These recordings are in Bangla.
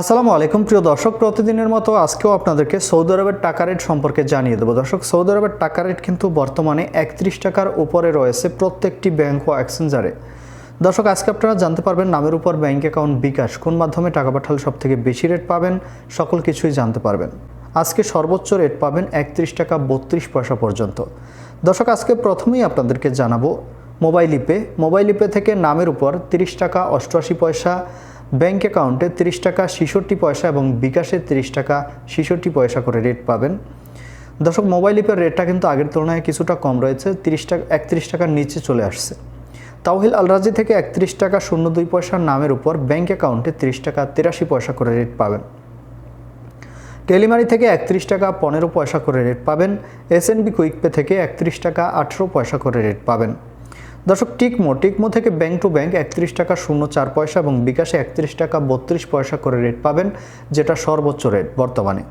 আসসালামু আলাইকুম প্রিয় দর্শক, প্রতিদিনের মতো আজকেও আপনাদেরকে সৌদি আরবের টাকা রেট সম্পর্কে জানিয়ে দেবো। দর্শক, সৌদি আরবের টাকা রেট কিন্তু বর্তমানে 31 টাকার উপরে রয়েছে প্রত্যেকটি ব্যাংক ও এক্সচেঞ্জারে। দর্শক, আজকে আপনারা জানতে পারবেন নামের উপর ব্যাংক অ্যাকাউন্ট বিকাশ কোন মাধ্যমে টাকা পাঠালে সব থেকে বেশি রেট পাবেন, সকল কিছুই জানতে পারবেন। আজকে সর্বোচ্চ রেট পাবেন 31 টাকা 32 পয়সা পর্যন্ত। দর্শক, আজকে প্রথমেই আপনাদেরকে জানাবো মোবাইল ইপে থেকে নামের উপর 30 টাকা 88 পয়সা, ব্যাংক অ্যাকাউন্টে 30 টাকা 66 পয়সা এবং বিকাশে 30 টাকা 66 পয়সা করে রেট পাবেন। দর্শক, মোবাইল ইপের রেটটা কিন্তু আগের তুলনায় কিছুটা কম রয়েছে, 31 টাকার নিচে চলে আসছে। তাওহিল আল রাজি থেকে 31 টাকা 02 পয়সার নামের উপর ব্যাংক অ্যাকাউন্টে 30 টাকা 83 পয়সা করে রেট পাবেন। টেলিমানি থেকে 31 টাকা 15 পয়সা করে রেট পাবেন। এসএনবি কুইকপে থেকে 31 টাকা 18 পয়সা করে রেট পাবেন। দর্শক, টিকমো থেকে ব্যাংক টু ব্যাংক 31 টাকা 04 পয়সা এবং বিকাশে 31 টাকা 32 পয়সা করে রেট পাবেন, যেটা সর্বোচ্চ রেট বর্তমানে।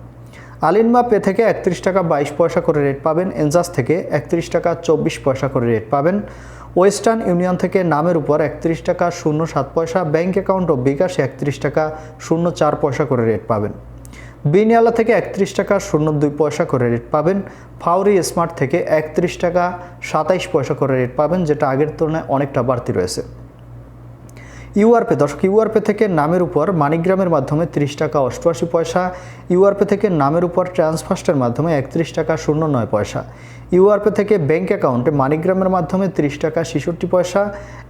আলিনমা পে থেকে 31 টাকা 22 পয়সা করে রেট পাবেন। এনজাস থেকে 31 টাকা 24 পয়সা করে রেট পাবেন। ওয়েস্টার্ন ইউনিয়ন থেকে নামের উপর 31 টাকা 07 পয়সা, ব্যাংক অ্যাকাউন্ট ও বিকাশে 31 টাকা 04 পয়সা করে রেট পাবেন। বিনিয়ালা থেকে 31 টাকা 02 পয়সা করে রেট পাবেন। ফাউরি স্মার্ট থেকে 31 টাকা 27 পয়সা করে রেট পাবেন, যেটা আগের তুলনায় অনেকটা বাড়তি রয়েছে। ইউআরপে থেকে নামের উপর মানিগ্রামের মাধ্যমে 30 টাকা 88 পয়সা, ইউআরপে থেকে নামের উপর ট্রান্সফার্স্টের মাধ্যমে 31 টাকা 09 পয়সা, ইউআরপে থেকে ব্যাংক অ্যাকাউন্টে মানিগ্রামের মাধ্যমে 30 টাকা 66 পয়সা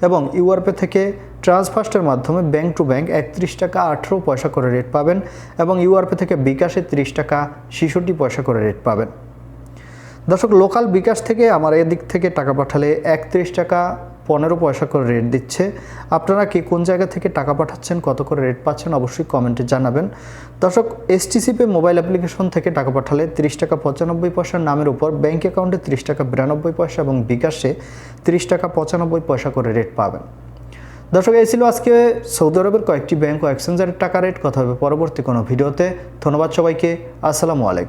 এবং ইউআরপে থেকে ট্রান্সফার্স্টের মাধ্যমে ব্যাংক টু ব্যাংক 31 টাকা 18 পয়সা করে রেট পাবেন এবং ইউআরপে থেকে বিকাশে 30 টাকা 66 পয়সা করে রেট পাবেন। দর্শক, লোকাল বিকাশ থেকে আমার এদিক থেকে টাকা পাঠালে 31 টাকা 15 পয়সা করে রেট দিচ্ছে। আপনারা কি কোন জায়গা থেকে টাকা পাঠাচ্ছেন, কত করে রেট পাচ্ছেন, অবশ্যই কমেন্টে জানাবেন। দর্শক, এসটিসি পে মোবাইল অ্যাপ্লিকেশন থেকে টাকা পাঠালে 30 টাকা 95 পয়সার নামের উপর ব্যাংক অ্যাকাউন্টে 30 টাকা 92 পয়সা এবং বিকাশে 30 টাকা 95 পয়সা করে রেট পাবেন। দর্শক, এই ছিল আজকে সৌদি আরবের কয়েকটি ব্যাংক ও এক্সচেঞ্জারের টাকা রেট। কথা হবে পরবর্তী কোনো ভিডিওতে। ধন্যবাদ সবাইকে। আসসালামু আলাইকুম।